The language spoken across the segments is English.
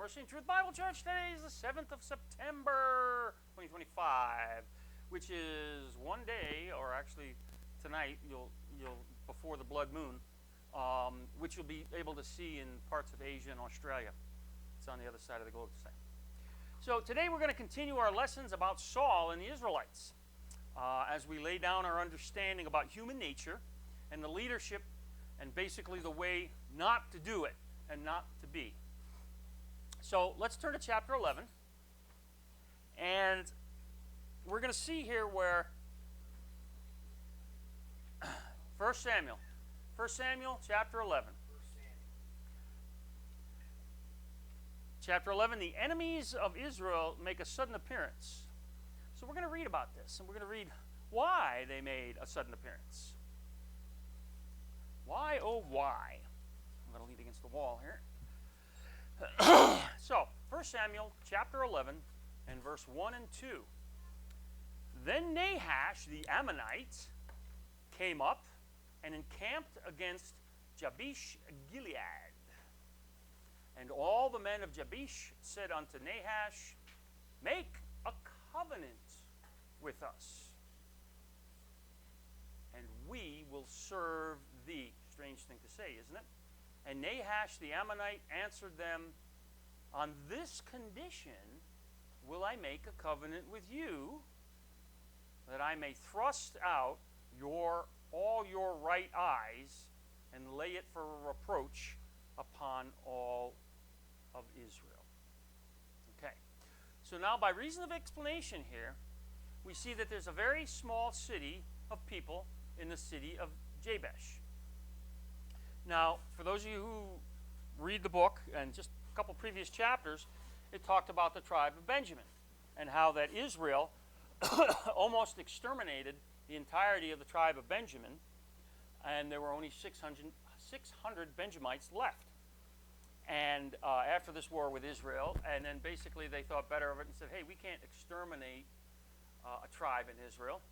Mercy and Truth Bible Church. Today is the 7th of September, 2025, which is one day, or actually tonight, you'll before the blood moon, which you'll be able to see in parts of Asia and Australia. It's on the other side of the globe today. So today we're going to continue our lessons about Saul and the Israelites as we lay down our understanding about human nature and the leadership and basically the way not to do it and not to be. So let's turn to chapter 11, and we're going to see here where 1 Samuel chapter 11. Chapter 11, the enemies of Israel make a sudden appearance. So we're going to read about this, and we're going to read why they made a sudden appearance. Why, oh why? I'm going to lean against the wall here. So, 1 Samuel chapter 11 and verse 1 and 2. Then Nahash the Ammonite came up and encamped against Jabesh Gilead. And all the men of Jabesh said unto Nahash, Make a covenant with us, and we will serve thee. Strange thing to say, isn't it? And Nahash the Ammonite answered them, On this condition will I make a covenant with you, that I may thrust out all your right eyes and lay it for a reproach upon all of Israel. Okay. So now by reason of explanation here, we see that there's a very small city of people in the city of Jabesh. Now, for those of you who read the book, and just a couple previous chapters, it talked about the tribe of Benjamin and how that Israel almost exterminated the entirety of the tribe of Benjamin, and there were only 600 Benjamites left. And after this war with Israel, and then basically they thought better of it and said, hey, we can't exterminate a tribe in Israel.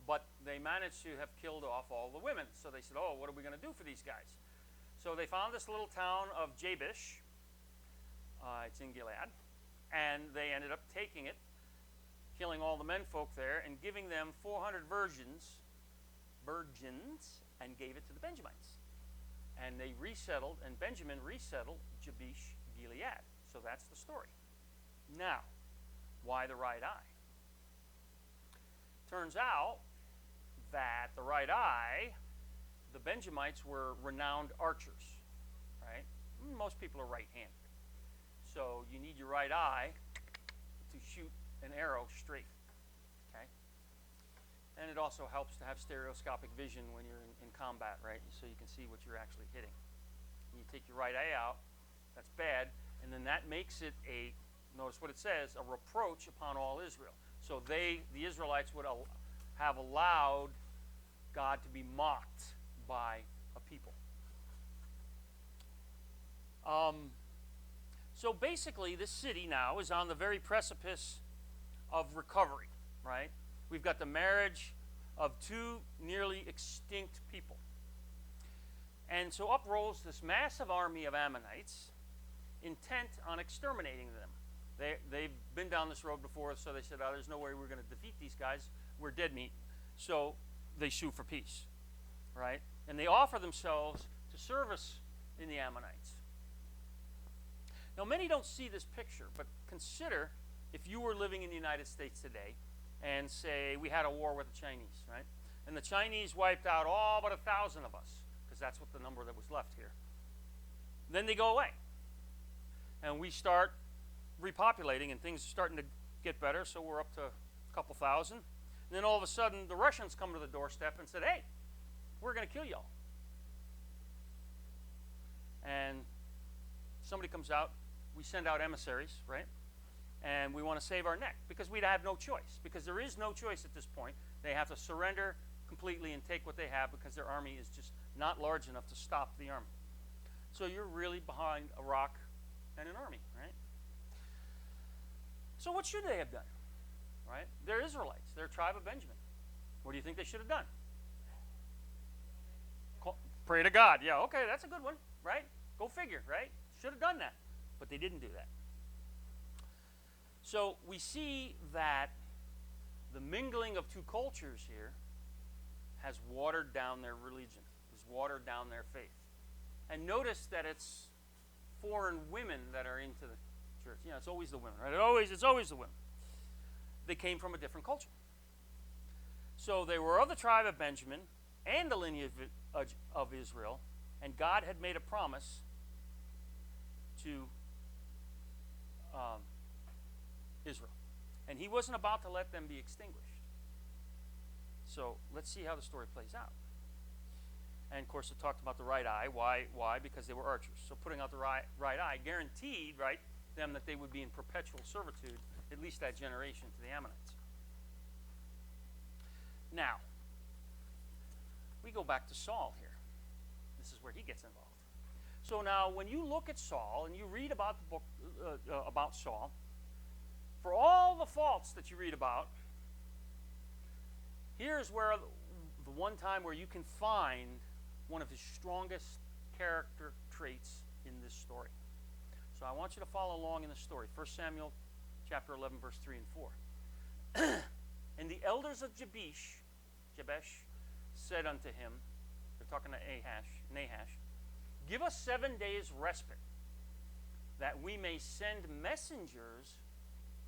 But they managed to have killed off all the women. So they said, oh, what are we going to do for these guys? So they found this little town of Jabesh. It's in Gilead. And they ended up taking it, killing all the menfolk there, and giving them 400 virgins, and gave it to the Benjamites. And they resettled, and Benjamin resettled Jabesh Gilead. So that's the story. Now, why the right eye? Turns out that the right eye, the Benjamites were renowned archers, right? Most people are right-handed. So you need your right eye to shoot an arrow straight, okay? And it also helps to have stereoscopic vision when you're in combat, right? So you can see what you're actually hitting. When you take your right eye out, that's bad, and then that makes it notice what it says, a reproach upon all Israel. So the Israelites would have allowed God to be mocked by a people. So basically, this city now is on the very precipice of recovery, right? We've got the marriage of two nearly extinct people. And so up rolls this massive army of Ammonites intent on exterminating them. They've been down this road before, so they said, oh, there's no way we're going to defeat these guys. We're dead meat. So they sue for peace, right? And they offer themselves to service in the Ammonites. Now, many don't see this picture, but consider if you were living in the United States today and say we had a war with the Chinese, right? And the Chinese wiped out all but 1,000 of us, because that's what the number that was left here. Then they go away. And we start repopulating, and things are starting to get better, so we're up to a couple thousand. And then all of a sudden, the Russians come to the doorstep and said, hey, we're going to kill y'all. And somebody comes out, we send out emissaries, right? And we want to save our neck, because we'd have no choice, because there is no choice at this point. They have to surrender completely and take what they have, because their army is just not large enough to stop the army. So you're really behind a rock and an army, right? So what should they have done, right? They're Israelites. They're a tribe of Benjamin. What do you think they should have done? Pray to God. Yeah, okay, that's a good one, right? Go figure, right? Should have done that. But they didn't do that. So we see that the mingling of two cultures here has watered down their religion, has watered down their faith. And notice that it's foreign women that are into the church. You know, it's always the women, right? It's always the women. They came from a different culture. So they were of the tribe of Benjamin and the lineage of Israel, and God had made a promise to Israel. And he wasn't about to let them be extinguished. So let's see how the story plays out. And of course, it talked about the right eye. Why? Because they were archers. So putting out the right eye guaranteed, right, them that they would be in perpetual servitude, at least that generation, to the Ammonites. Now, we go back to Saul here. This is where he gets involved. So now, when you look at Saul and you read about the book about Saul, for all the faults that you read about, here's where the one time where you can find one of his strongest character traits in this story. So I want you to follow along in the story. 1 Samuel chapter 11, verse 3 and 4. And the elders of Jabesh said unto him, they're talking to Nahash, give us 7 days respite, that we may send messengers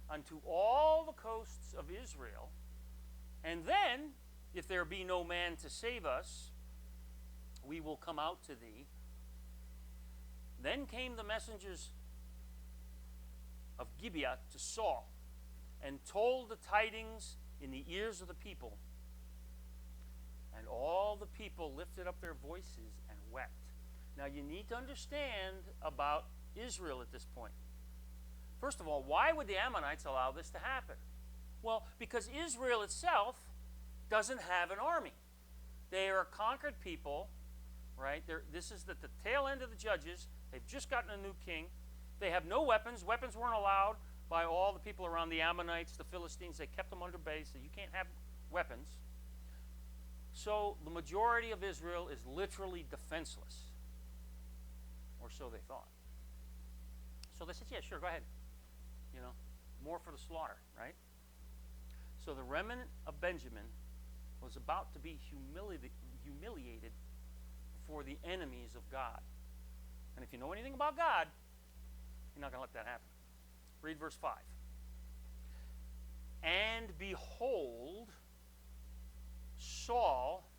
unto all the coasts of Israel, and then, if there be no man to save us, we will come out to thee. Then came the messengers of Gibeah to Saul, and told the tidings in the ears of the people. And all the people lifted up their voices and wept. Now you need to understand about Israel at this point. First of all, why would the Ammonites allow this to happen? Well, because Israel itself doesn't have an army. They are a conquered people, right? This is the tail end of the Judges. They've just gotten a new king. They have no weapons. Weapons weren't allowed by all the people around the Ammonites, the Philistines. They kept them under bay, so you can't have weapons. So the majority of Israel is literally defenseless. Or so they thought. So they said, yeah, sure, go ahead. You know, more for the slaughter, right? So the remnant of Benjamin was about to be humiliated before the enemies of God. And if you know anything about God, you're not going to let that happen. Read verse 5. And behold, Saul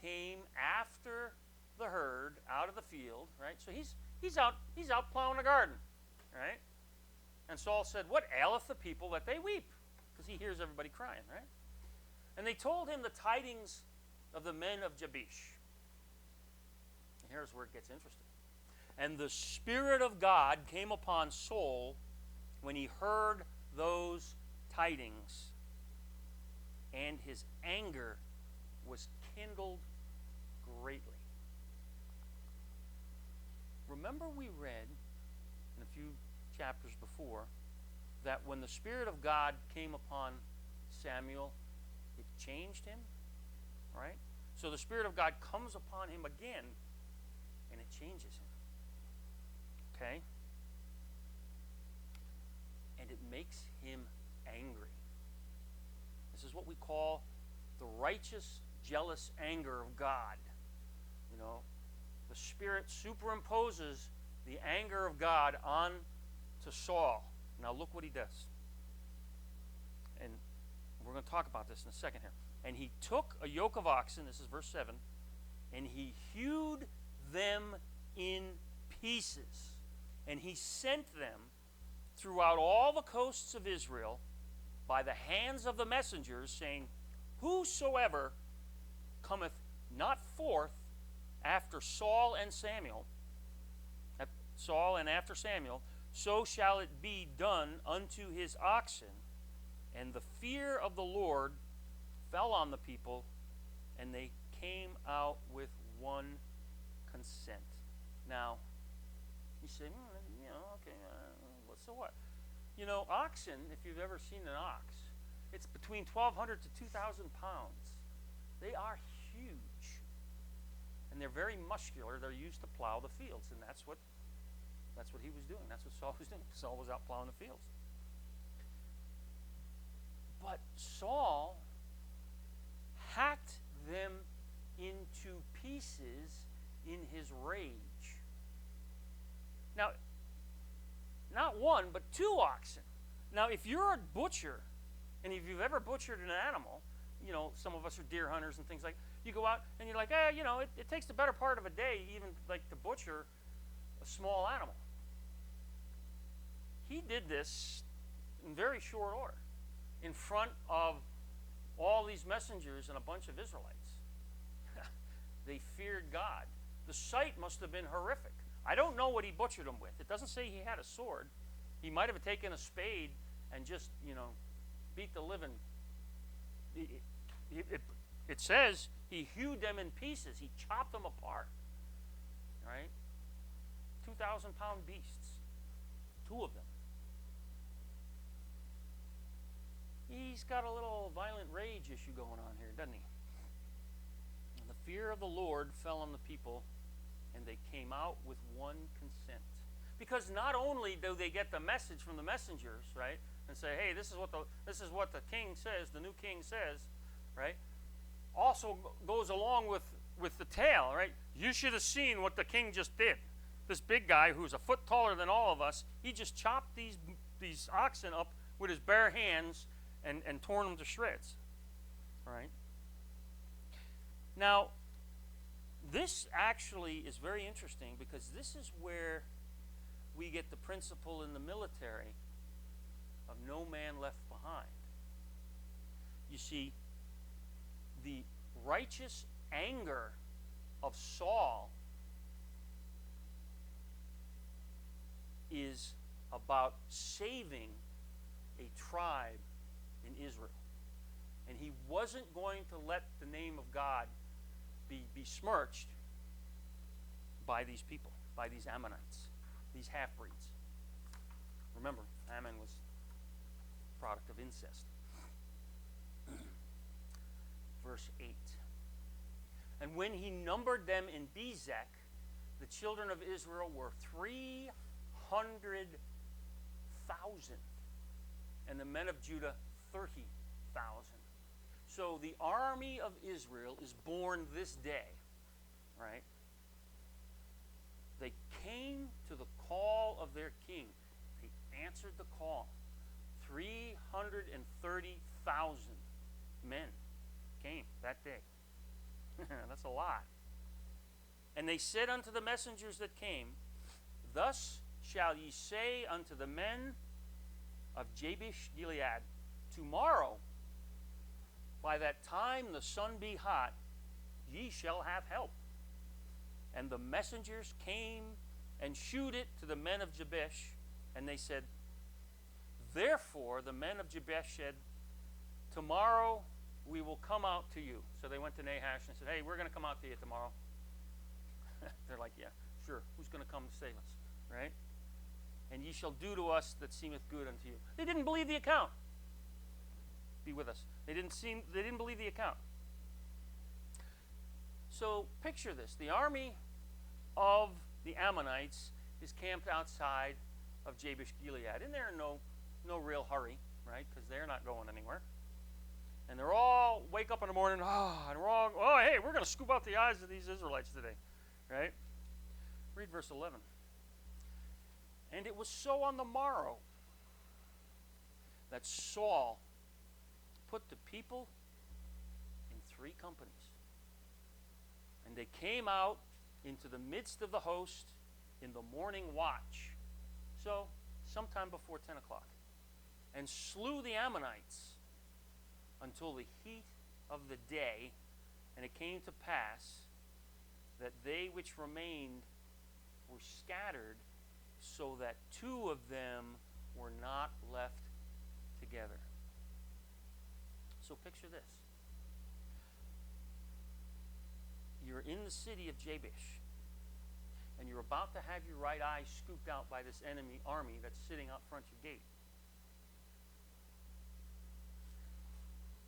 came after the herd out of the field, right? So he's out plowing the garden, right? And Saul said, what aileth the people that they weep? Because he hears everybody crying, right? And they told him the tidings of the men of Jabesh. And here's where it gets interesting. And the Spirit of God came upon Saul when he heard those tidings, and his anger was kindled greatly. Remember, we read in a few chapters before that when the Spirit of God came upon Samuel, it changed him, right? So the Spirit of God comes upon him again, and it changes him. Okay? And it makes him angry. This is what we call the righteous, jealous anger of God. You know, the Spirit superimposes the anger of God on to Saul. Now look what he does. And we're going to talk about this in a second here. And he took a yoke of oxen, this is verse 7, and he hewed them in pieces. And he sent them throughout all the coasts of Israel by the hands of the messengers, saying, whosoever cometh not forth after Saul and after Samuel, so shall it be done unto his oxen. And the fear of the Lord fell on the people, and they came out with one consent. Now, you say, okay, so what? You know, oxen, if you've ever seen an ox, it's between 1,200 to 2,000 pounds. They are huge. And they're very muscular. They're used to plow the fields, and that's what That's what he was doing. That's what Saul was doing. Saul was out plowing the fields. But Saul hacked them into pieces in his rage. Now, not one, but 2 oxen. Now, if you're a butcher, and if you've ever butchered an animal, you know, some of us are deer hunters and things like that. You go out and you're like, you know, it takes the better part of a day even like to butcher a small animal. He did this in very short order in front of all these messengers and a bunch of Israelites. They feared God. The sight must have been horrific. I don't know what he butchered them with. It doesn't say he had a sword. He might have taken a spade and just, you know, beat the living. It says he hewed them in pieces. He chopped them apart. Right? 2,000-pound beasts. 2 of them. He's got a little violent rage issue going on here, doesn't he? And the fear of the Lord fell on the people, and they came out with one consent. Because not only do they get the message from the messengers, right, and say, hey, this is what the king says, the new king says, right, also goes along with the tale, right? You should have seen what the king just did. This big guy who's a foot taller than all of us, he just chopped these oxen up with his bare hands and torn them to shreds, right? Now, this actually is very interesting because this is where we get the principle in the military of no man left behind. You see, the righteous anger of Saul is about saving a tribe in Israel. And he wasn't going to let the name of God be besmirched by these people, by these Ammonites, these half-breeds. Remember, Ammon was a product of incest. Verse 8. And when he numbered them in Bezek, the children of Israel were 300,000, and the men of Judah 30,000. So the army of Israel is born this day, right? They came to the call of their king. They answered the call. 330,000 men came that day. That's a lot. And they said unto the messengers that came, thus shall ye say unto the men of Jabesh Gilead, tomorrow, by that time the sun be hot, ye shall have help. And the messengers came and shewed it to the men of Jabesh, and they said, therefore the men of Jabesh said, tomorrow we will come out to you. So they went to Nahash and said, hey, we're going to come out to you tomorrow. They're like, yeah, sure. Who's going to come to save us? Right? And ye shall do to us that seemeth good unto you. They didn't believe the account. Be with us. They didn't believe the account. So picture this. The army of the Ammonites is camped outside of Jabesh Gilead. And they're in no real hurry, right? Because they're not going anywhere. And they're all wake up in the morning, hey, we're going to scoop out the eyes of these Israelites today, right? Read verse 11. And it was so on the morrow that Saul put the people in 3 companies. And they came out into the midst of the host in the morning watch, so sometime before 10 o'clock, and slew the Ammonites until the heat of the day. And it came to pass that they which remained were scattered, so that 2 of them were not left together. So picture this. You're in the city of Jabesh, and you're about to have your right eye scooped out by this enemy army that's sitting out front your gate.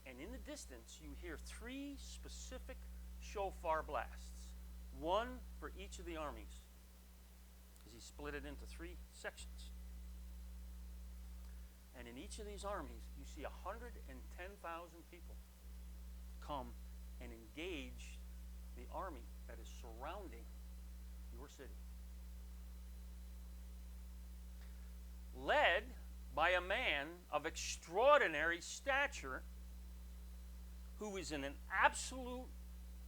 And in the distance, you hear 3 specific shofar blasts, one for each of the armies. because he split it into 3 sections. And in each of these armies, you see 110,000 people come and engage the army that is surrounding your city. Led by a man of extraordinary stature who is in an absolute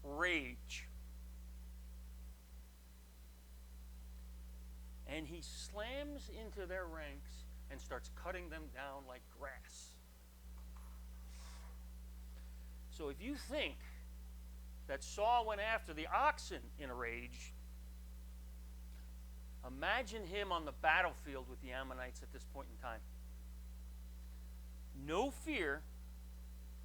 rage. And he slams into their ranks and starts cutting them down like grass. So if you think that Saul went after the oxen in a rage, imagine him on the battlefield with the Ammonites at this point in time. No fear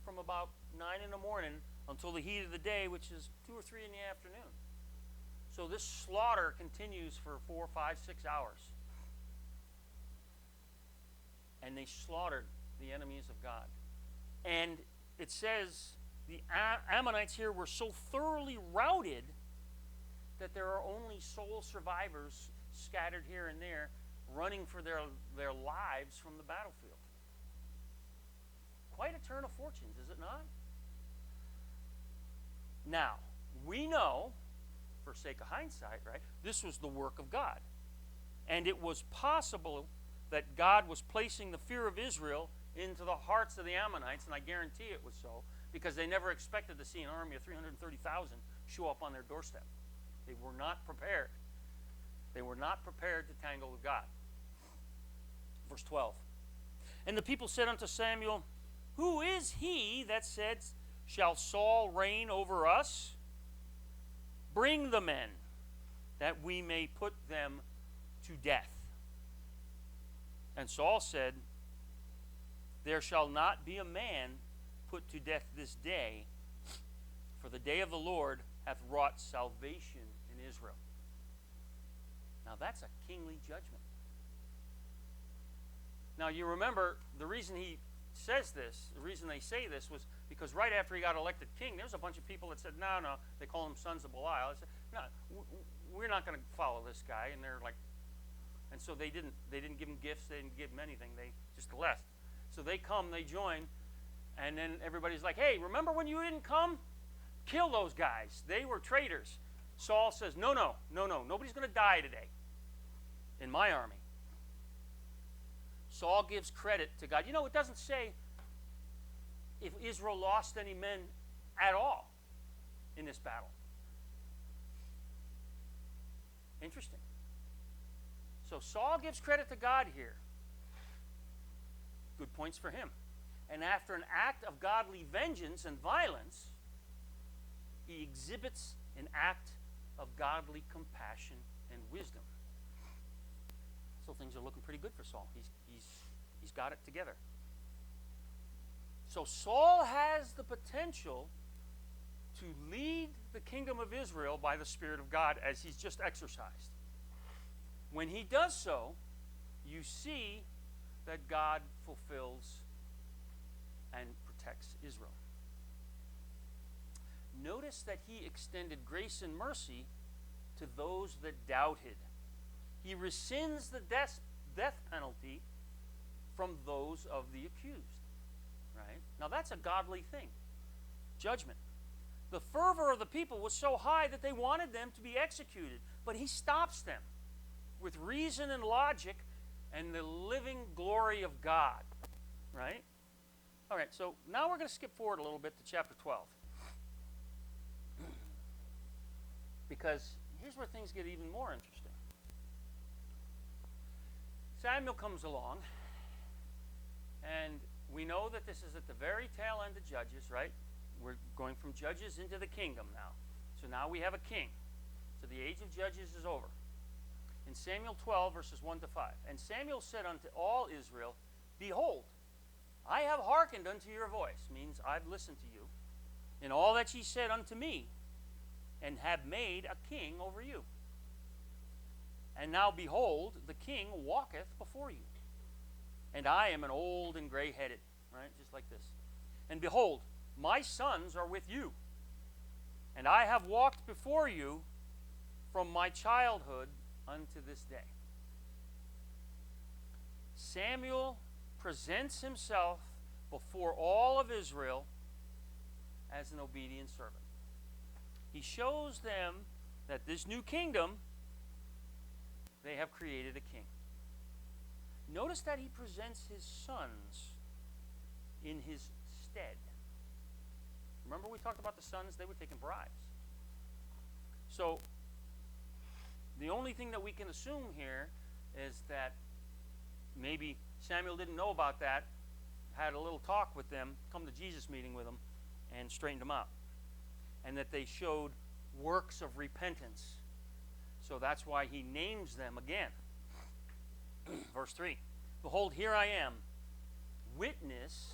from about 9 in the morning until the heat of the day, which is 2 or 3 in the afternoon. So this slaughter continues for 4, 5, 6 hours. And they slaughtered the enemies of God. And it says the Ammonites here were so thoroughly routed that there are only sole survivors scattered here and there, running for their lives from the battlefield. Quite a turn of fortunes, is it not? Now, we know, for sake of hindsight, right, this was the work of God. And it was possible that God was placing the fear of Israel into the hearts of the Ammonites, and I guarantee it was so, because they never expected to see an army of 330,000 show up on their doorstep. They were not prepared. They were not prepared to tangle with God. Verse 12. And the people said unto Samuel, Who is he that said, Shall Saul reign over us? Bring the men, that we may put them to death. And Saul said, There shall not be a man put to death this day, for the day of the Lord hath wrought salvation in Israel. Now that's a kingly judgment. Now you remember the reason he says this, the reason they say this was because right after he got elected king, there's a bunch of people that said, no, they call them sons of Belial. They said, no, we're not going to follow this guy. And they're like, and so they didn't give him gifts, they didn't give him anything, they just left. So they come, they join, and then everybody's like, hey, remember when you didn't come? Kill those guys. They were traitors. Saul says, no, nobody's going to die today in my army. Saul gives credit to God. You know, it doesn't say if Israel lost any men at all in this battle. Interesting. So Saul gives credit to God here. Good points for him. And after an act of godly vengeance and violence, he exhibits an act of godly compassion and wisdom. So things are looking pretty good for Saul. He's got it together. So Saul has the potential to lead the kingdom of Israel by the Spirit of God as he's just exercised. When he does so, you see that God fulfills and protects Israel. Notice that he extended grace and mercy to those that doubted. He rescinds the death penalty from those of the accused. Right? Now that's a godly thing. Judgment. The fervor of the people was so high that they wanted them to be executed, but he stops them with reason and logic and the living glory of God. Right? All right, so now we're going to skip forward a little bit to chapter 12. Because here's where things get even more interesting. Samuel comes along, and we know that this is at the very tail end of Judges, right? We're going from Judges into the kingdom now. So now we have a king. So the age of Judges is over. In Samuel 12, verses 1 to 5. And Samuel said unto all Israel, Behold, I have hearkened unto your voice, means I've listened to you, in all that ye said unto me, and have made a king over you. And now behold, the king walketh before you. And I am an old and gray-headed, right? Just like this. And behold, my sons are with you. And I have walked before you from my childhood unto this day. Samuel presents himself before all of Israel as an obedient servant. He shows them that this new kingdom, they have created a king. Notice that he presents his sons in his stead. Remember we talked about the sons? They were taking bribes. So the only thing that we can assume here is that maybe Samuel didn't know about that, had a little talk with them, come to Jesus meeting with them, and straightened them out. And that they showed works of repentance. So that's why he names them again. Verse 3, behold, here I am, witness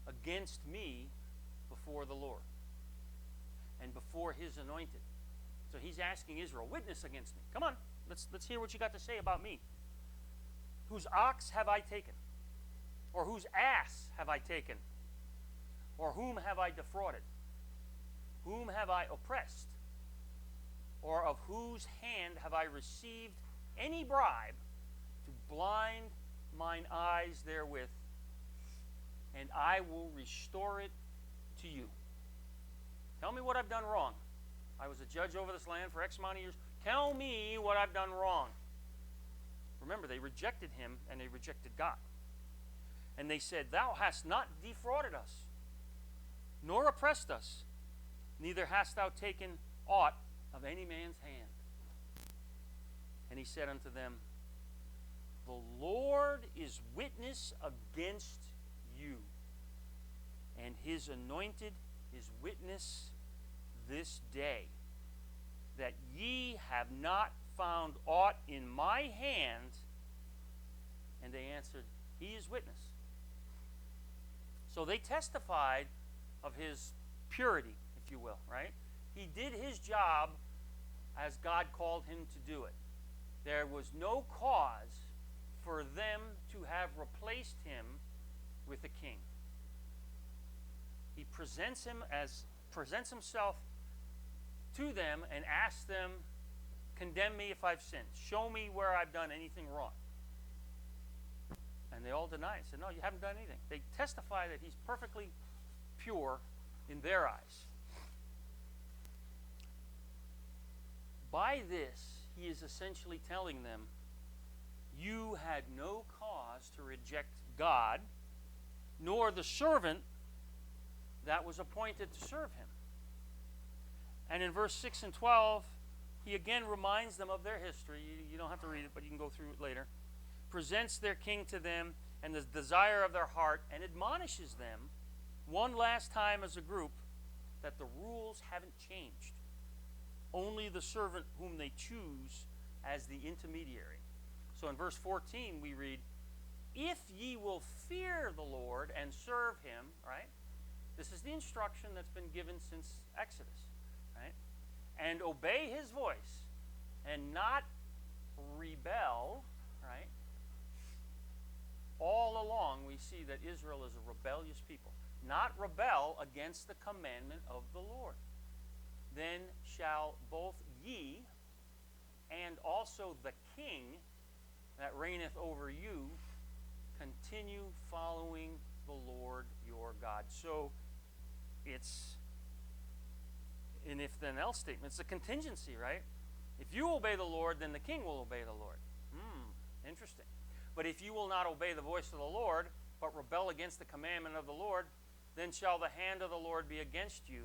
against me before the Lord and before his anointed. So he's asking Israel, witness against me. Come on, let's hear what you got to say about me. Whose ox have I taken? Or whose ass have I taken? Or whom have I defrauded? Whom have I oppressed? Or of whose hand have I received any bribe to blind mine eyes therewith? And I will restore it to you. Tell me what I've done wrong. I was a judge over this land for X amount of years. Tell me what I've done wrong. Remember, they rejected him and they rejected God. And they said, thou hast not defrauded us, nor oppressed us, neither hast thou taken aught of any man's hand. And he said unto them, the Lord is witness against you, and his anointed is witness this day, that ye have not found aught in my hand. And they answered, he is witness. So they testified of his purity, if you will, right? He did his job as God called him to do it. There was no cause for them to have replaced him with a king. He presents himself to them and asks them, condemn me if I've sinned. Show me where I've done anything wrong. And they all deny it. Said, no, you haven't done anything. They testify that he's perfectly pure in their eyes. By this, he is essentially telling them, you had no cause to reject God, nor the servant that was appointed to serve him. And in verse 6 and 12, he again reminds them of their history. You don't have to read it, but you can go through it later. Presents their king to them and the desire of their heart, and admonishes them one last time as a group that the rules haven't changed. Only the servant whom they choose as the intermediary. So in verse 14 we read, if ye will fear the Lord and serve him, right? This is the instruction that's been given since Exodus, right? And obey his voice and not rebel, right? All along we see that Israel is a rebellious people. Not rebel against the commandment of the Lord. Then shall both ye and also the king that reigneth over you continue following the Lord your God. So it's an if-then-else statement. It's a contingency, right? If you obey the Lord, then the king will obey the Lord. Interesting. But if you will not obey the voice of the Lord, but rebel against the commandment of the Lord, then shall the hand of the Lord be against you,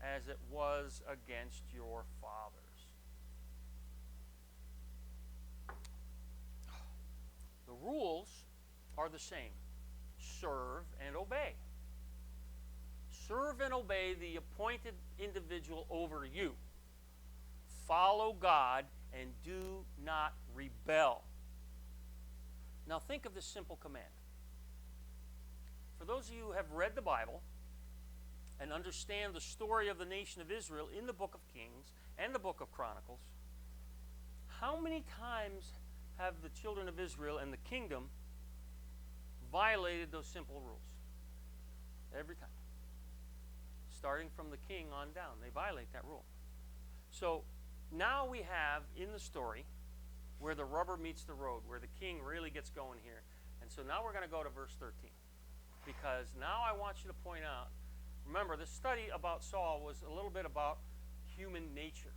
as it was against your fathers. The rules are the same. Serve and obey. Serve and obey the appointed individual over you. Follow God and do not rebel. Now think of this simple command. For those of you who have read the Bible and understand the story of the nation of Israel in the book of Kings and the book of Chronicles, how many times have the children of Israel and the kingdom violated those simple rules? Every time. Starting from the king on down, they violate that rule. So now we have in the story where the rubber meets the road, where the king really gets going here. And so now we're going to go to verse 13. Because now I want you to point out, remember, this study about Saul was a little bit about human nature.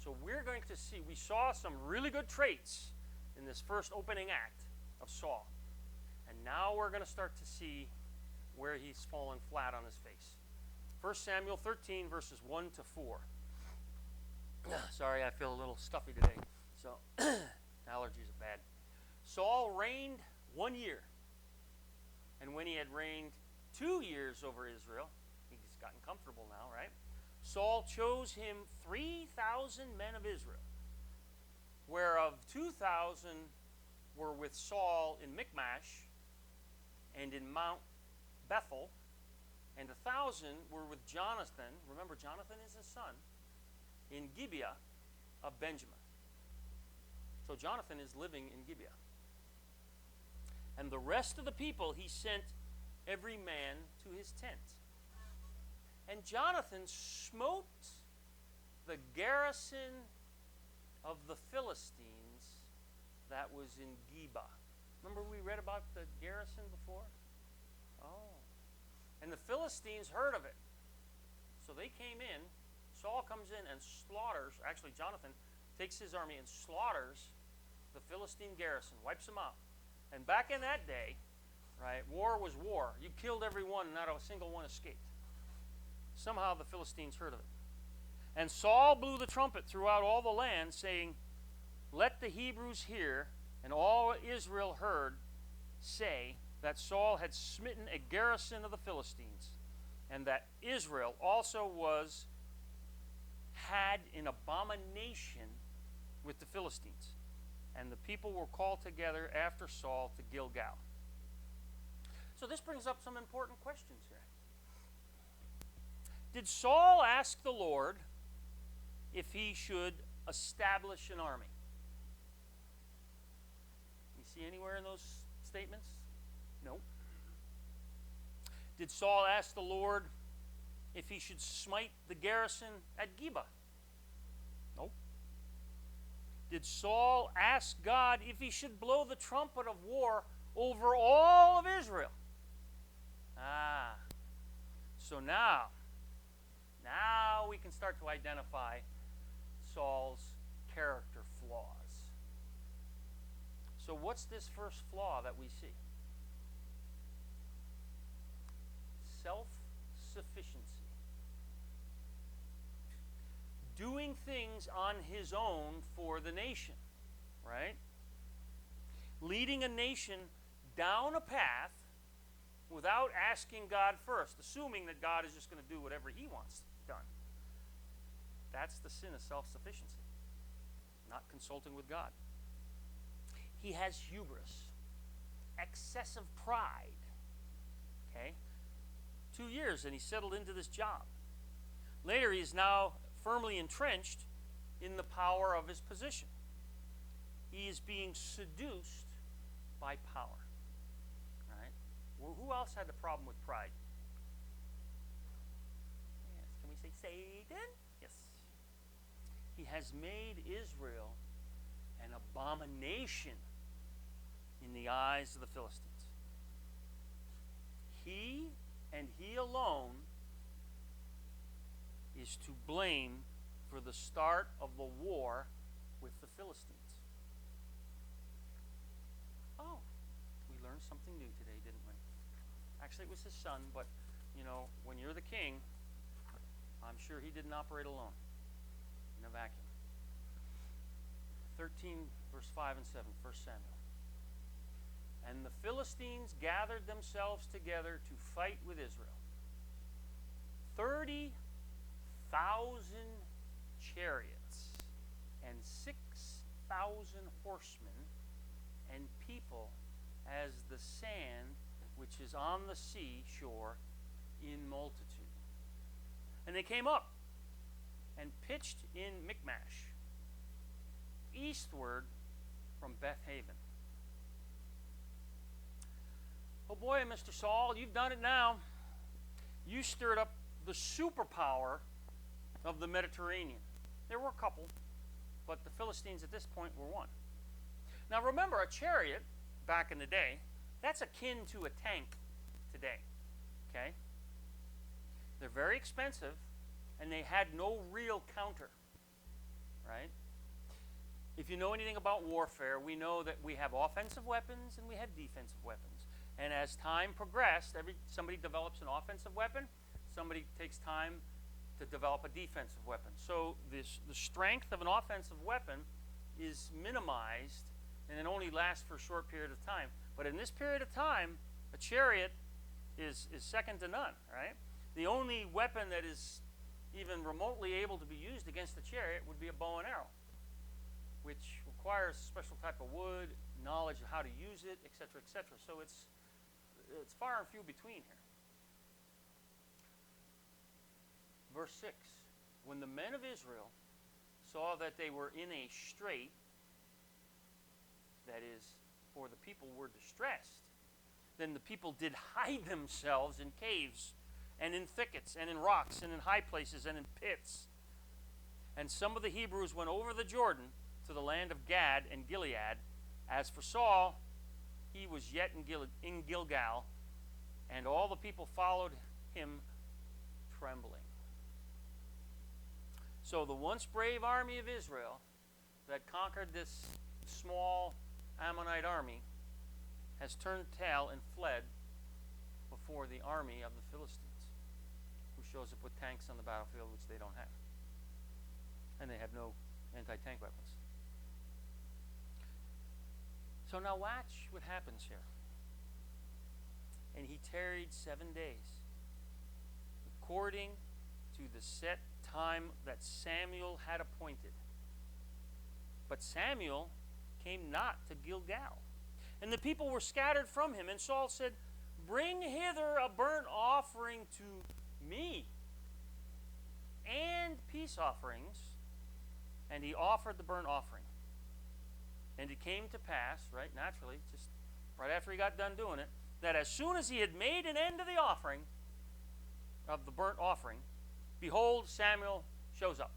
So we're going to see, we saw some really good traits in this first opening act of Saul. And now we're going to start to see where he's fallen flat on his face. 1 Samuel 13, verses 1 to 4. Sorry, I feel a little stuffy today. So, allergies are bad. Saul reigned 1 year. And when he had reigned 2 years over Israel, he's gotten comfortable now, right? Saul chose him 3,000 men of Israel, whereof 2,000 were with Saul in Michmash and in Mount Bethel, and 1,000 were with Jonathan. Remember, Jonathan is his son, in Gibeah of Benjamin. So Jonathan is living in Gibeah. And the rest of the people he sent every man to his tent. And Jonathan smote the garrison of the Philistines that was in Geba. Remember we read about the garrison before? Oh. And the Philistines heard of it. So they came in. Saul comes in and slaughters, actually Jonathan takes his army and slaughters the Philistine garrison, wipes them out. And back in that day, right, war was war. You killed everyone and not a single one escaped. Somehow the Philistines heard of it. And Saul blew the trumpet throughout all the land, saying, "Let the Hebrews hear." And all Israel heard say that Saul had smitten a garrison of the Philistines, and that Israel also had an abomination with the Philistines. And the people were called together after Saul to Gilgal. So this brings up some important questions here. Did Saul ask the Lord if he should establish an army? You see anywhere in those statements? No. Did Saul ask the Lord if he should smite the garrison at Geba? Nope. Did Saul ask God if he should blow the trumpet of war over all of Israel? So now we can start to identify Saul's character flaws. So what's this first flaw that we see? Self-sufficiency. Doing things on his own for the nation, right? Leading a nation down a path without asking God first, assuming that God is just going to do whatever he wants done. That's the sin of self-sufficiency, not consulting with God. He has hubris, excessive pride. Okay? 2 years and he settled into this job. Later he is now firmly entrenched in the power of his position. He is being seduced by power. Right? Well, who else had the problem with pride? Yes. Can we say Satan? Yes. He has made Israel an abomination in the eyes of the Philistines. He and he alone is to blame for the start of the war with the Philistines. Oh, we learned something new today, didn't we? Actually, it was his son, but, when you're the king, I'm sure he didn't operate alone in a vacuum. 13, verse 5 and 7, 1 Samuel. And the Philistines gathered themselves together to fight with Israel. 30,000 chariots and 6,000 horsemen and people as the sand which is on the sea shore in multitude. And they came up and pitched in Michmash, eastward from Beth Haven. Oh boy, Mr. Saul, you've done it now. You stirred up the superpower of the Mediterranean. There were a couple. but the Philistines at this point were won. Now remember, a chariot back in the day, that's akin to a tank today. Okay? They're very expensive, and they had no real counter. Right? If you know anything about warfare, we know that we have offensive weapons and we have defensive weapons. And as time progressed, somebody develops an offensive weapon, somebody takes time to develop a defensive weapon. So the strength of an offensive weapon is minimized, and it only lasts for a short period of time. But in this period of time, a chariot is second to none, right? The only weapon that is even remotely able to be used against a chariot would be a bow and arrow, which requires a special type of wood, knowledge of how to use it, etc., etc. So it's far and few between here. Verse 6, when the men of Israel saw that they were in a strait, that is, for the people were distressed, then the people did hide themselves in caves and in thickets and in rocks and in high places and in pits. And some of the Hebrews went over the Jordan to the land of Gad and Gilead. As for Saul, he was yet in Gilgal, and all the people followed him trembling. So the once brave army of Israel that conquered this small Ammonite army has turned tail and fled before the army of the Philistines, who shows up with tanks on the battlefield, which they don't have. And they have no anti-tank weapons. So now watch what happens here. And he tarried 7 days, according to the set time that Samuel had appointed. But Samuel came not to Gilgal, and the people were scattered from him. And Saul said, bring hither a burnt offering to me, and peace offerings. And he offered the burnt offering. And it came to pass, right, naturally, just right after he got done doing it, that as soon as he had made an end of the offering, of the burnt offering, behold, Samuel shows up.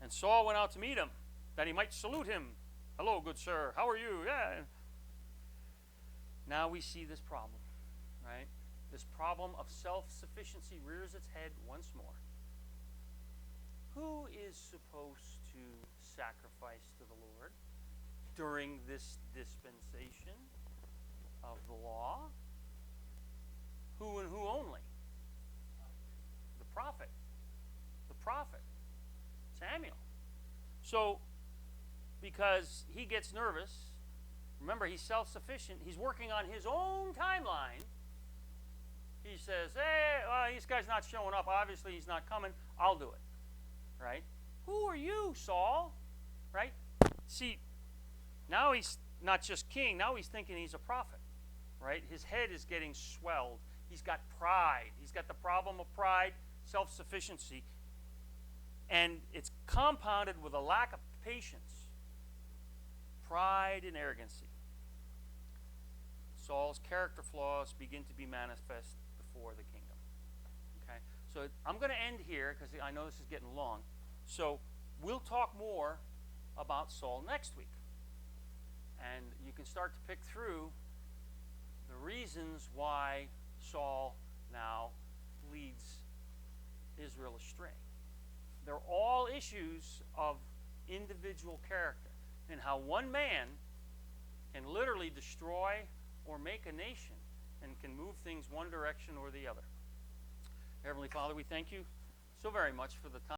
And Saul went out to meet him, that he might salute him. Hello, good sir, how are you? Yeah. Now we see this problem, right? This problem of self-sufficiency rears its head once more. Who is supposed to sacrifice to the Lord during this dispensation of the law? Who and who only? The prophet. The prophet. Samuel. So, because he gets nervous, remember he's self-sufficient, he's working on his own timeline. He says, hey, this guy's not showing up, obviously he's not coming, I'll do it. Right? Who are you, Saul? Right? See, now he's not just king, now he's thinking he's a prophet. Right? His head is getting swelled. He's got pride. He's got the problem of pride, self-sufficiency, and it's compounded with a lack of patience, pride and arrogancy. Saul's character flaws begin to be manifest before the kingdom. Okay? So I'm going to end here because I know this is getting long. So we'll talk more about Saul next week. And you can start to pick through the reasons why Saul now leads Israel astray. They're all issues of individual character and how one man can literally destroy or make a nation and can move things one direction or the other. Heavenly Father, we thank you so very much for the time.